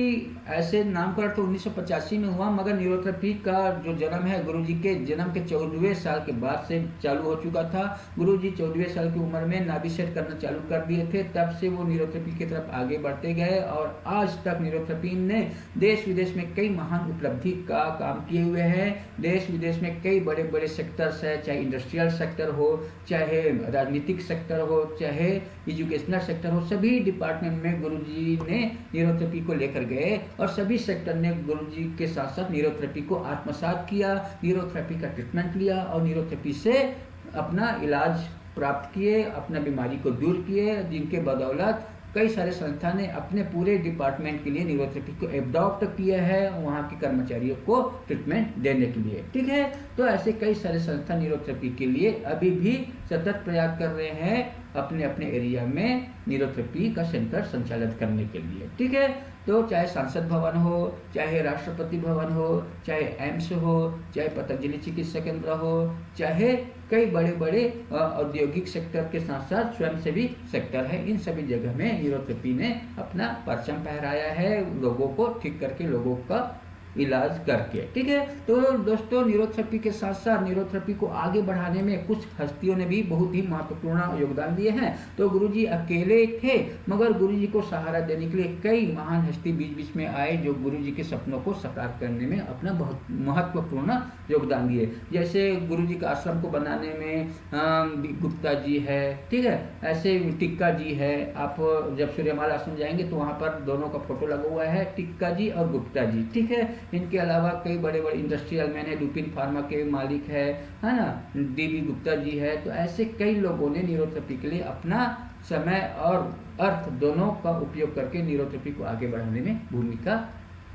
ऐसे नामकरण तो 1985 में हुआ, मगर न्यूरोथेरेपी का जो जन्म है गुरुजी के जन्म के 14वें साल के बाद से चालू हो चुका था। गुरुजी 14वें साल की उम्र में नाभि सेट करना चालू कर दिए थे, तब से वो न्यूरोथेरेपी की तरफ आगे बढ़ते गए और आज तक न्यूरोथेरेपी ने देश विदेश में कई महान उपलब्धि का काम किए हुए हैं। देश विदेश में कई बड़े बड़े सेक्टर्स है, चाहे इंडस्ट्रियल सेक्टर हो, चाहे राजनीतिक सेक्टर हो, चाहे एजुकेशनल सेक्टर हो, सभी डिपार्टमेंट में गुरुजी ने न्यूरोथेरेपी को लेकर गए और सभी सेक्टर ने गुरुजी के साथ साथ न्यूरोथेरेपी को आत्मसात किया, न्यूरोथेरेपी का ट्रीटमेंट लिया और न्यूरोथेरेपी से अपना इलाज प्राप्त किए, अपना बीमारी को दूर किए, जिनके बदौलत कई सारे संस्था ने अपने पूरे डिपार्टमेंट के लिए न्यूरोथेरेपी को एडॉप्ट किया है वहाँ के कर्मचारियों को ट्रीटमेंट देने के लिए। ठीक है, तो ऐसे कई सारे संस्था न्यूरोथेरेपी के लिए अभी भी सतत प्रयास कर रहे हैं अपने अपने एरिया में न्यूरोथेरेपी का सेंटर संचालित करने के लिए। ठीक है, तो चाहे सांसद भवन हो, चाहे राष्ट्रपति भवन हो, चाहे एम्स हो, चाहे पतंजलि चिकित्सा केंद्र हो, चाहे कई बड़े बड़े औद्योगिक सेक्टर के साथ साथ स्वयंसेवी सेक्टर है, इन सभी जगह में न्यूरोथेरेपी ने अपना परचम फहराया है, लोगों को ठीक करके लोगों का इलाज करके। ठीक है, तो दोस्तों न्यूरोथेरेपी के साथ साथ न्यूरोथेरेपी को आगे बढ़ाने में कुछ हस्तियों ने भी बहुत ही महत्वपूर्ण योगदान दिए हैं। तो गुरुजी अकेले थे, मगर गुरुजी को सहारा देने के लिए कई महान हस्ती बीच बीच में आए जो गुरुजी के सपनों को साकार करने में अपना बहुत महत्वपूर्ण योगदान दिए। जैसे गुरुजी का आश्रम को बनाने में गुप्ता जी है, ठीक है, ऐसे टिक्का जी है। आप जब सूर्यमाल आश्रम जाएंगे तो वहाँ पर दोनों का फोटो लगा हुआ है, टिक्का जी और गुप्ता जी। ठीक है, इनके अलावा कई बड़े बड़े इंडस्ट्रियल मैन है, लुपिन फार्मा के मालिक है ना, डीबी गुप्ता जी है। तो ऐसे कई लोगों ने न्यूरोथेरेपी के लिए अपना समय और अर्थ दोनों का उपयोग करके न्यूरोथेरेपी को आगे बढ़ाने में भूमिका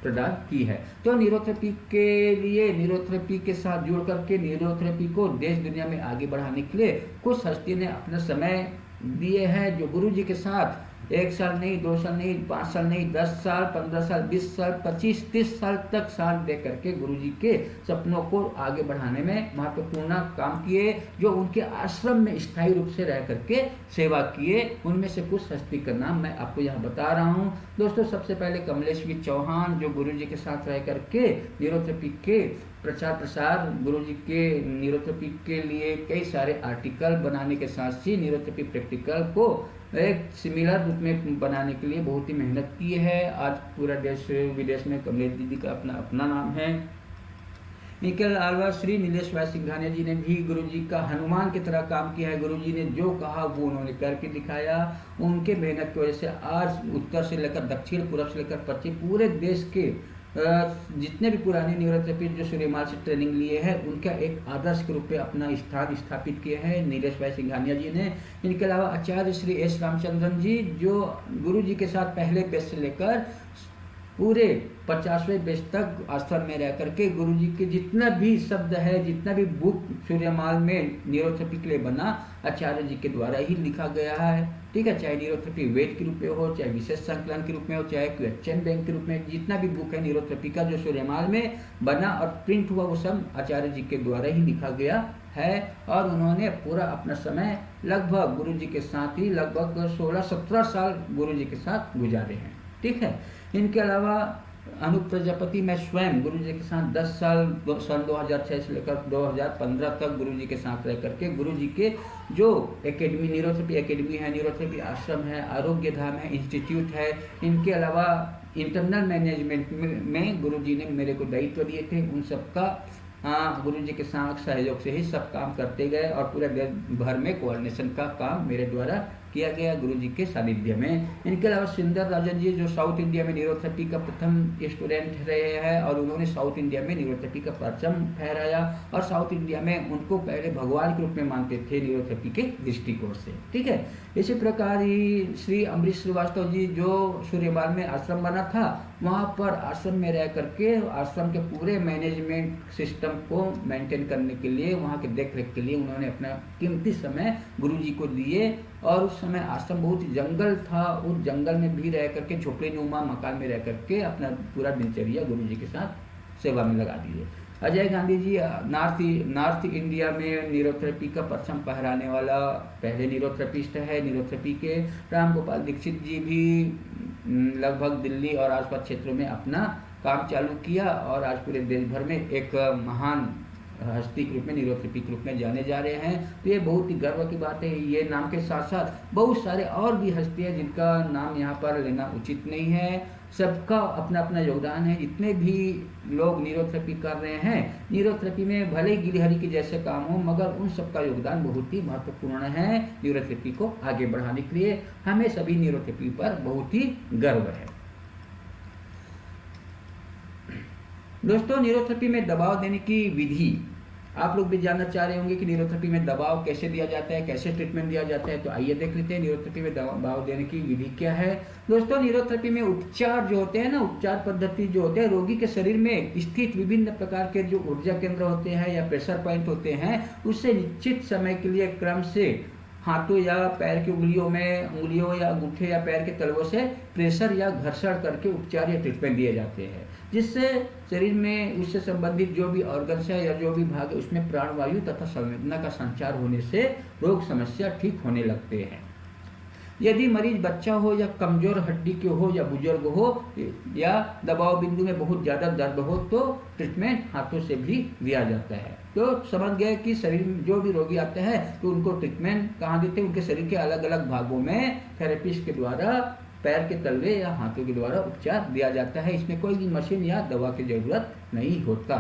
प्रदान की है। तो न्यूरोथेरेपी के लिए न्यूरोथेरेपी के साथ जुड़ करके न्यूरोथेरेपी को देश दुनिया में आगे बढ़ाने के लिए कुछ हस्ती ने अपना समय दिए हैं, जो गुरुजी के साथ 1 साल नहीं, 2 साल नहीं, 5 साल नहीं, 10 साल, 15 साल, 20 साल, 25, 30 साल तक साथ दे करके गुरुजी के सपनों को आगे बढ़ाने में महत्वपूर्ण काम किए, जो उनके आश्रम में स्थायी रूप से रह करके सेवा किए। उनमें से कुछ हस्ती का नाम मैं आपको यहाँ बता रहा हूँ। दोस्तों सबसे पहले कमलेश्वर चौहान, जो गुरुजी के साथ रह करके न्यूरोथेरेपी के प्रचार प्रसार, गुरुजी के न्यूरोथेरेपी के लिए कई सारे आर्टिकल बनाने के साथ ही न्यूरोथेरेपी प्रैक्टिकल को एक सिमिलर रूप में बनाने के लिए बहुत ही मेहनत की है। आज पूरा देश विदेश में कमलेश दीदी का अपना नाम है। इनके अलावा श्री नीलेश भाई सिंघानिया जी ने भी गुरुजी का हनुमान की तरह काम किया है। गुरुजी ने जो कहा वो उन्होंने करके दिखाया। उनके मेहनत की वजह से आज उत्तर से लेकर दक्षिण, पूर्व से लेकर पश्चिम, पूरे देश के जितने भी पुराने न्यूरोथेरेपी जो सूर्यमाल से ट्रेनिंग लिए हैं उनका एक आदर्श के रूप में अपना स्थान स्थापित किया है नीलेश भाई सिंघानिया जी ने। इनके अलावा आचार्य श्री एस रामचंद्रन जी, जो गुरु जी के साथ पहले बैच से लेकर पूरे 50वें बैच तक आश्रम में रह करके गुरुजी के जितना भी शब्द है, जितना भी बुक सूर्यमाल में न्यूरोथेरेपी के लिए बना, आचार्य जी के द्वारा ही लिखा गया है। ठीक है, चाहे न्यूरोथेरेपी वेद के रूप में हो, चाहे विशेष संकलन के रूप में हो, चाहे क्वेश्चन बैंक के रूप में, जितना भी बुक है न्यूरोथेरेपी का जो सूर्यमाल में बना और प्रिंट हुआ, वो सब आचार्य जी के द्वारा ही लिखा गया है। और उन्होंने पूरा अपना समय लगभग गुरुजी के साथ ही लगभग 16-17 साल गुरुजी के साथ गुजारे हैं। ठीक है, इनके अलावा अनूप प्रजापति में स्वयं गुरुजी के साथ 10 साल, सन 2006 से लेकर 2015 तक गुरुजी के साथ रह करके गुरुजी के जो एकेडमी, न्यूरोथेरेपी एकेडमी है, न्यूरोथेरेपी आश्रम है, आरोग्य धाम है, इंस्टीट्यूट है, इनके अलावा इंटरनल मैनेजमेंट में गुरुजी ने मेरे को दायित्व दिए थे, उन सबका गुरुजी के साथ सहयोग से ही सब काम करते गए और पूरे देश भर में कोऑर्डिनेशन का काम मेरे द्वारा किया गया गुरुजी के सानिध्य में। इनके अलावा सुंदर राजन जी, जो साउथ इंडिया में न्यूरोथेरेपी का प्रथम स्टूडेंट रहे हैं और उन्होंने साउथ इंडिया में न्यूरोथेरेपी का परचम फहराया और साउथ इंडिया में उनको पहले भगवान के रूप में मानते थे न्यूरोथेरेपी के दृष्टिकोण से। ठीक है, इसी प्रकार ही श्री अमरीश श्रीवास्तव जी, जो सूर्यमाल में आश्रम बना था, वहाँ पर आश्रम में रह करके आश्रम के पूरे मैनेजमेंट सिस्टम को मेंटेन करने के लिए, वहाँ के देख रेख के लिए उन्होंने अपना कीमती समय गुरुजी को दिए। और उस समय आश्रम बहुत ही जंगल था, उस जंगल में भी रह करके झोपड़ी नुमा मकान में रह करके अपना पूरा दिनचर्या गुरुजी के साथ सेवा में लगा दिए। अजय गांधी जी नॉर्थ इंडिया में न्यूरोथेरेपी का परचम फहराने वाला पहले न्यूरोथेरेपिस्ट है न्यूरोथेरेपी के। राम गोपाल दीक्षित जी भी लगभग दिल्ली और आसपास क्षेत्रों में अपना काम चालू किया और आज पूरे देश भर में एक महान हस्ती के रूप में न्यूरोथेरेपी के रूप में जाने जा रहे हैं। तो ये बहुत ही गर्व की बात है। ये नाम के साथ साथ बहुत सारे और भी हस्तियां जिनका नाम यहाँ पर लेना उचित नहीं है। सबका अपना अपना योगदान है। जितने भी लोग न्यूरोथेरेपी कर रहे हैं, न्यूरोथेरेपी में भले ही गिलहरी के जैसे काम हो, मगर उन सबका योगदान बहुत ही महत्वपूर्ण है न्यूरोथेरेपी को आगे बढ़ाने के लिए। हमें सभी न्यूरोथेरेपी पर बहुत ही गर्व है। दोस्तों, न्यूरोथेरेपी में दबाव देने की विधि आप लोग भी जानना चाह रहे होंगे कि न्यूरोथेरेपी में दबाव कैसे दिया जाता है, कैसे ट्रीटमेंट दिया जाता है। तो आइए देख लेते हैं न्यूरोथेरेपी में दबाव देने की विधि क्या है। दोस्तों, न्यूरोथेरेपी में उपचार जो होते हैं ना, उपचार पद्धति जो होते हैं, रोगी के शरीर में स्थित विभिन्न प्रकार के जो ऊर्जा केंद्र होते हैं या प्रेशर पॉइंट होते हैं, उससे निश्चित समय के लिए क्रम से हाथों या पैर की उंगलियों या अंगूठे या पैर के तलवों से प्रेशर या घर्षण करके उपचार या ट्रीटमेंट दिए जाते हैं, जिससे शरीर में उससे संबंधित जो भी ऑर्गन्स है या जो भी भाग है उसमें प्राणवायु तथा संवेदना का संचार होने से रोग समस्या ठीक होने लगते हैं। यदि मरीज बच्चा हो या कमजोर हड्डी के हो या बुजुर्ग हो या दबाव बिंदु में बहुत ज्यादा दर्द हो, तो ट्रीटमेंट हाथों से भी दिया जाता है। तो समझ गए कि शरीर में जो भी रोगी आते हैं तो उनको ट्रीटमेंट कहाँ देते हैं, उनके शरीर के अलग अलग भागों में थेरेपिस्ट के द्वारा पैर के तलवे या हाथों के द्वारा उपचार दिया जाता है। इसमें कोई भी मशीन या दवा की जरूरत नहीं होता।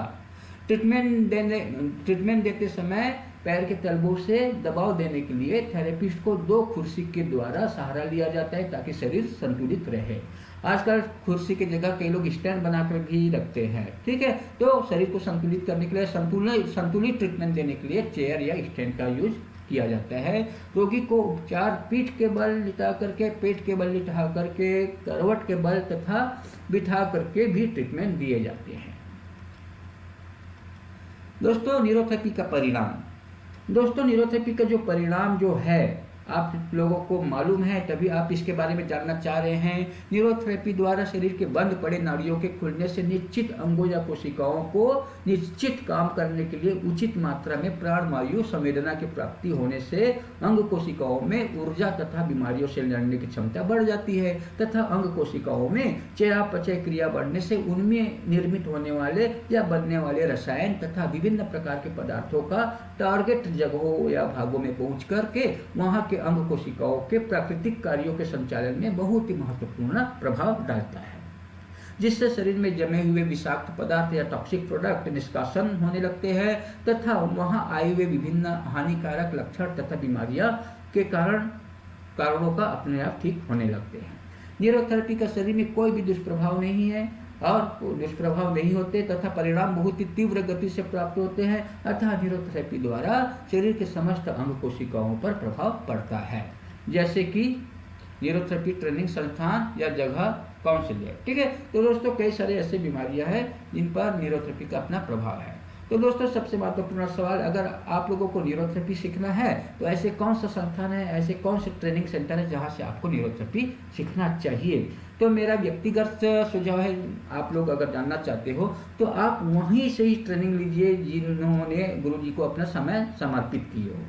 ट्रीटमेंट देते समय पैर के तलवों से दबाव देने के लिए थेरेपिस्ट को 2 कुर्सी के द्वारा सहारा लिया जाता है ताकि शरीर संतुलित रहे। आजकल कुर्सी की जगह कई लोग स्टैंड बनाकर भी रखते हैं, ठीक है। तो शरीर को संतुलित करने के लिए संतुलित ट्रीटमेंट देने के लिए चेयर या स्टैंड का यूज किया जाता है। रोगी को उपचार पीठ के बल लिटा करके, पेट के बल लिटा करके, करवट के बल तथा बिठा करके भी ट्रीटमेंट दिए जाते हैं। दोस्तों, न्यूरोथेरेपी का परिणाम। दोस्तों, न्यूरोथेरेपी का जो परिणाम जो है आप लोगों को मालूम है, तभी आप इसके बारे में जानना चाह रहे हैं। न्यूरोथेरेपी द्वारा शरीर के बंद पड़े नाड़ियों के खुलने से निश्चित अंगों या कोशिकाओं को निश्चित काम करने के लिए उचित मात्रा में प्राणवायु संवेदना की प्राप्ति होने से अंग कोशिकाओं में ऊर्जा तथा बीमारियों से लड़ने की क्षमता बढ़ जाती है तथा अंग कोशिकाओं में चयापचय क्रिया बढ़ने से उनमें निर्मित होने वाले या बनने वाले रसायन तथा विभिन्न प्रकार के पदार्थों का टारगेट जगहों या भागों में पहुंच करके वहां के अंग कोशिकाओं के प्राकृतिक कार्यों के संचालन में बहुत ही महत्वपूर्ण प्रभाव डालता है, जिससे शरीर में जमे हुए विषाक्त पदार्थ या टॉक्सिक प्रोडक्ट निष्कासन होने लगते हैं तथा वहां आए हुए विभिन्न हानिकारक लक्षण तथा बीमारियां के कारणों का अपने आप ठीक होने लगते हैं। न्यूरोथेरेपी का शरीर में कोई भी दुष्प्रभाव नहीं है और दुष्प्रभाव नहीं होते तथा परिणाम बहुत ही तीव्र गति से प्राप्त होते हैं। अतः न्यूरोथेरेपी द्वारा शरीर के समस्त अंग कोशिकाओं पर प्रभाव पड़ता है। जैसे कि न्यूरोथेरेपी ट्रेनिंग संस्थान या जगह कौन सी है, ठीक है। तो दोस्तों, कई सारे ऐसे बीमारियां हैं जिन पर न्यूरोथेरेपी का अपना प्रभाव है। तो दोस्तों, सबसे महत्वपूर्ण सवाल, अगर आप लोगों को न्यूरोथेरेपी सीखना है तो ऐसे कौन सा संस्थान है, ऐसे कौन से ट्रेनिंग सेंटर है जहां से आपको न्यूरोथेरेपी सीखना चाहिए। तो मेरा व्यक्तिगत सुझाव है, आप लोग अगर जानना चाहते हो तो आप वहीं से ही ट्रेनिंग लीजिए जिन्होंने गुरुजी को अपना समय समर्पित किए हो,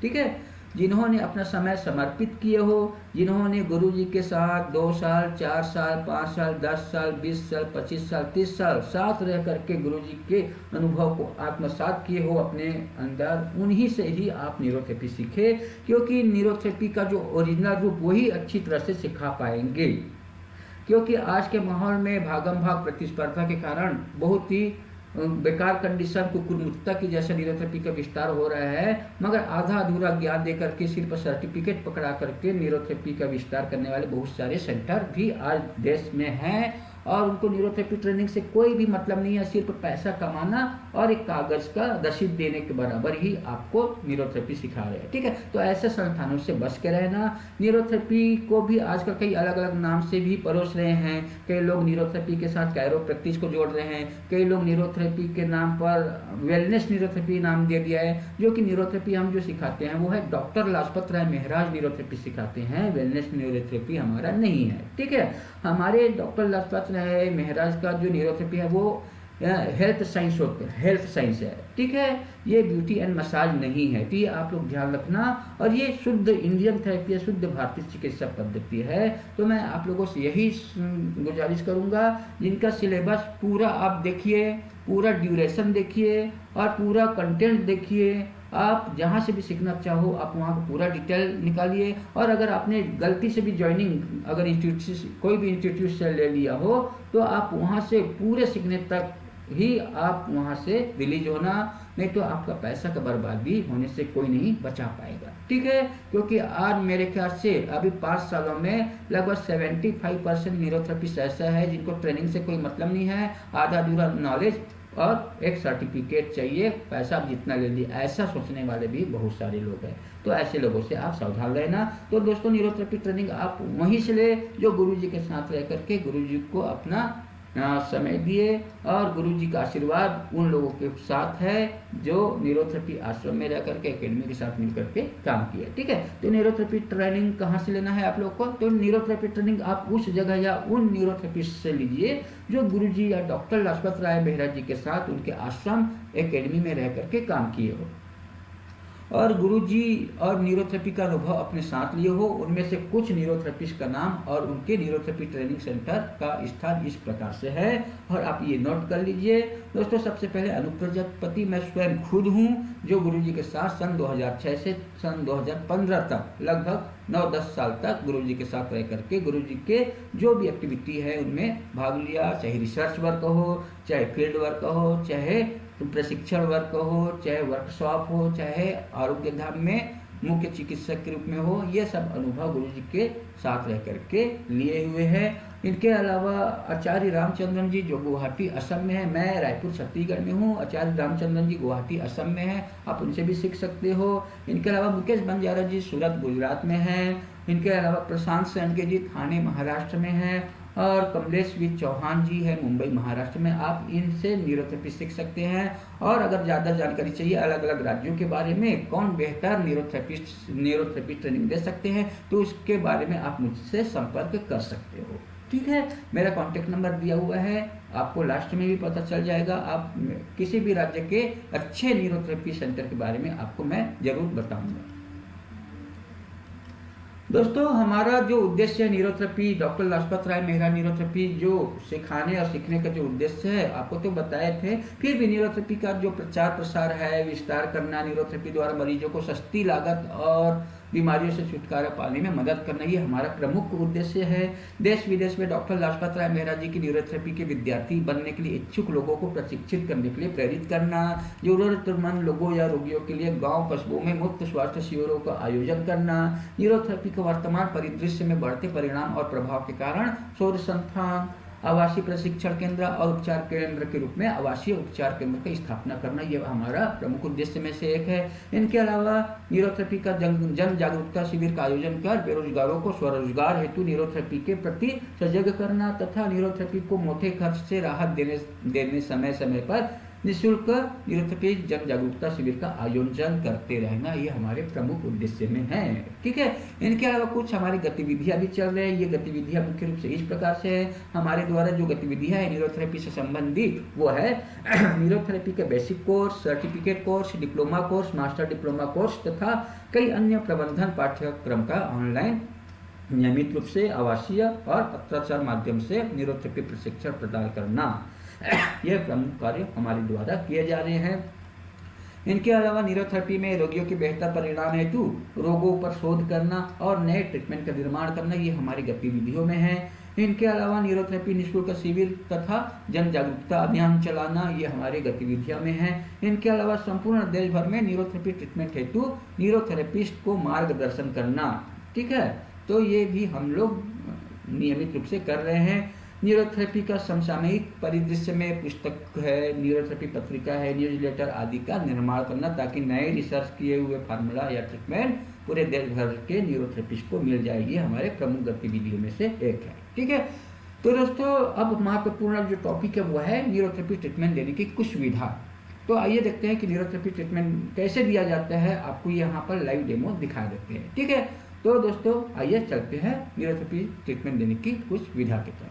ठीक है। जिन्होंने अपना समय समर्पित किए हो, जिन्होंने गुरुजी के साथ 2 साल, 4 साल, 5 साल, 10 साल, 20 साल, 25 साल, 30 साल साथ रह करके गुरुजी के अनुभव को आत्मसात किए हो अपने अंदर, उन्हीं से ही आप न्यूरोथेरेपी सीखे, क्योंकि न्यूरोथेरेपी का जो ओरिजिनल रूप वही अच्छी तरह से सिखा पाएंगे। क्योंकि आज के माहौल में भागम भाग प्रतिस्पर्धा के कारण बहुत ही बेकार कंडीशन कुकुरमुत्ता की जैसे न्यूरोथेरेपी का विस्तार हो रहा है, मगर आधा अधूरा ज्ञान देकर के सिर्फ सर्टिफिकेट पकड़ा करके न्यूरोथेरेपी का विस्तार करने वाले बहुत सारे सेंटर भी आज देश में हैं और उनको न्यूरोथेरेपी ट्रेनिंग से कोई भी मतलब नहीं है, सिर्फ पैसा कमाना और एक कागज का रसीद देने के बराबर ही आपको न्यूरोथेरेपी सिखा रहे हैं, ठीक है। तो ऐसे संस्थानों से बच के रहना। न्यूरोथेरेपी को भी आजकल कई अलग अलग नाम से भी परोस रहे हैं। कई लोग न्यूरोथेरेपी के साथ कैरोप्रैक्टिस को जोड़ रहे हैं, कई लोग न्यूरोथेरेपी के नाम पर वेलनेस न्यूरोथेरेपी नाम दे दिया है। जो कि न्यूरोथेरेपी हम जो सिखाते हैं वो है डॉक्टर लाजपत राय महराज न्यूरोथेरेपी सिखाते हैं, वेलनेस न्यूरोथेरेपी हमारा नहीं है, ठीक है। हमारे डॉक्टर लाजपत राय महराज का जो न्यूरोथेरेपी है वो हेल्थ साइंस होते हैं, हेल्थ साइंस है, ठीक है। ये ब्यूटी एंड मसाज नहीं है, तो ये आप लोग ध्यान रखना। और ये शुद्ध इंडियन थेरेपी है, शुद्ध भारतीय चिकित्सा पद्धति है। तो मैं आप लोगों से यही गुजारिश करूंगा, जिनका सिलेबस पूरा आप देखिए, पूरा ड्यूरेशन देखिए और पूरा कंटेंट देखिए। आप जहाँ से भी सीखना चाहो आप वहाँ का पूरा डिटेल निकालिए। और अगर आपने गलती से भी ज्वाइनिंग अगर इंस्टीट्यूट कोई भी इंस्टीट्यूट से ले लिया हो, तो आप वहाँ से पूरे सीखने तक ही आप वहाँ से रिलीज होना, नहीं तो आपका पैसा का बर्बादी होने से कोई नहीं बचा पाएगा, ठीक है। क्योंकि आज मेरे ख्याल से अभी 5 सालों में लगभग 75% न्यूरोथेरेपिस्ट ऐसा है जिनको ट्रेनिंग से कोई मतलब नहीं है, आधा अधूरा नॉलेज और एक सर्टिफिकेट चाहिए, पैसा आप जितना ले लिए, ऐसा सोचने वाले भी बहुत सारे लोग हैं। तो ऐसे लोगों से आप सावधान रहना। तो दोस्तों, न्यूरोथेरेपी ट्रेनिंग आप वहीं से ले जो गुरुजी के साथ रह करके गुरुजी को अपना समय दिए, और गुरुजी का आशीर्वाद उन लोगों के साथ है जो न्यूरोथेरेपी आश्रम में रह करके एकेडमी के साथ मिलकर के काम किया, ठीक है। तो न्यूरोथेरेपी ट्रेनिंग कहाँ से लेना है आप लोग को? तो न्यूरोथेरेपी ट्रेनिंग आप उस जगह या उन न्यूरोथेरेपिस्ट से लीजिए जो गुरुजी या डॉक्टर लाजपत राय मेहरा जी के साथ उनके आश्रम एकेडमी में रह करके काम किए हो, और गुरुजी और न्यूरोथेरेपी का अनुभव अपने साथ लिए हो। उनमें से कुछ न्यूरोथेरेपिस्ट का नाम और उनके न्यूरोथेरेपी ट्रेनिंग सेंटर का स्थान इस प्रकार से है, और आप ये नोट कर लीजिए। दोस्तों, सबसे पहले अनूप प्रजापति मैं स्वयं खुद हूँ, जो गुरुजी के साथ सन 2006 से सन 2015 तक लगभग 9-10 साल तक गुरुजी के साथ रह करके गुरुजी के जो भी एक्टिविटी है उनमें भाग लिया, चाहे रिसर्च वर्क हो, चाहे फील्ड वर्क हो, चाहे प्रशिक्षण वर्क हो, चाहे वर्कशॉप हो, चाहे आरोग्य धाम में मुख्य चिकित्सक के रूप में हो, ये सब अनुभव गुरुजी के साथ रह करके लिए हुए हैं। इनके अलावा आचार्य रामचंद्रन जी जो गुवाहाटी असम में है, मैं रायपुर छत्तीसगढ़ में हूँ, आचार्य रामचंद्रन जी गुवाहाटी असम में है, आप उनसे भी सीख सकते हो। इनके अलावा मुकेश बंजारा जी सूरत गुजरात में हैं। इनके अलावा प्रशांत सेंडके जी थाने महाराष्ट्र में हैं, और कमलेश वी चौहान जी है मुंबई महाराष्ट्र में। आप इनसे न्यूरोथेरेपी सीख सकते हैं। और अगर ज़्यादा जानकारी चाहिए अलग अलग राज्यों के बारे में, कौन बेहतर न्यूरोथेरेपी ट्रेनिंग दे सकते हैं, तो उसके बारे में आप मुझसे संपर्क कर सकते हो, ठीक है। मेरा कॉन्टेक्ट नंबर दिया हुआ है, आपको लास्ट में भी पता चल जाएगा। आप किसी भी राज्य के अच्छे न्यूरोथेरेपी सेंटर के बारे में आपको मैं जरूर बताऊंगा। दोस्तों, हमारा जो उद्देश्य है neurotherapy, doctor Lajpat Rai Mehra neurotherapy जो सिखाने और सीखने का जो उद्देश्य है आपको तो बताए थे, फिर भी न्यूरोथेरेपी का जो प्रचार प्रसार है, विस्तार करना, न्यूरोथेरेपी द्वारा मरीजों को सस्ती लागत और बीमारियों से छुटकारा पाने में मदद करना, ये हमारा प्रमुख उद्देश्य है। देश विदेश में डॉक्टर लाजपत राय मेहरा जी की न्यूरोथेरेपी के विद्यार्थी बनने के लिए इच्छुक लोगों को प्रशिक्षित करने के लिए प्रेरित करना, जरूरतमंद लोगों या रोगियों के लिए गांव कस्बों में मुफ्त स्वास्थ्य शिविरों का आयोजन करना, न्यूरोथेरेपी के वर्तमान परिदृश्य में बढ़ते परिणाम और प्रभाव के कारण शोध संस्थान, आवासीय प्रशिक्षण केंद्र और उपचार केंद्र के रूप में आवासीय उपचार केंद्र की स्थापना करना, ये हमारा प्रमुख उद्देश्य में से एक है। इनके अलावा न्यूरोथेरेपी का जन जागरूकता शिविर का आयोजन कर बेरोजगारों को स्वरोजगार हेतु न्यूरोथेरेपी के प्रति सजग करना तथा न्यूरोथेरेपी को मोटे खर्च से राहत देने समय समय पर निःशुल्क न्यूरोथेरेपी जन जागरूकता शिविर का आयोजन करते रहना, ये हमारे प्रमुख उद्देश्य में है, ठीक है। इनके अलावा कुछ हमारी गतिविधियां भी चल रही है। ये गतिविधियां मुख्य रूप से इस प्रकार से है, हमारे द्वारा जो गतिविधियां है न्यूरोथेरेपी से संबंधित वो है न्यूरोथेरेपी के basic course, certificate course, diploma course, master diploma course तथा कई अन्य प्रबंधन पाठ्यक्रम का ऑनलाइन नियमित रूप से आवासीय और पत्राचार माध्यम से न्यूरोथेरेपी प्रशिक्षण प्रदान करना, यह प्रमुख कार्य हमारे द्वारा किए जा रहे हैं। इनके अलावा न्यूरोथेरेपी में रोगियों के बेहतर परिणाम हेतु रोगों पर शोध करना और नए ट्रीटमेंट का निर्माण करना, ये हमारी गतिविधियों में है। इनके अलावा न्यूरोथेरेपी निःशुल्क शिविर तथा जन जागरूकता अभियान चलाना, ये हमारी गतिविधियों में है। इनके अलावा संपूर्ण देश भर में न्यूरोथेरेपी ट्रीटमेंट हेतु न्यूरोथेरेपिस्ट को मार्गदर्शन करना, ठीक है। तो ये भी हम लोग नियमित रूप से कर रहे हैं। न्यूरोथेरेपी का समसामयिक परिदृश्य में पुस्तक है, न्यूरोथेरेपी पत्रिका है, न्यूज़लेटर आदि का निर्माण करना ताकि नए रिसर्च किए हुए फार्मूला या ट्रीटमेंट पूरे देश भर के न्यूरोथेरेपिस्ट को मिल जाए, ये हमारे प्रमुख गतिविधियों में से एक है, ठीक है। तो दोस्तों, अब महत्वपूर्ण जो टॉपिक है वो है न्यूरोथेरेपी ट्रीटमेंट देने की कुछ विधा। तो आइए देखते हैं कि न्यूरोथेरेपी ट्रीटमेंट कैसे दिया जाता है, आपको यहाँ पर लाइव डेमो दिखा देते हैं, ठीक है। तो दोस्तों, आइए चलते हैं न्यूरोथेरेपी ट्रीटमेंट देने की कुछ विधा की तरफ।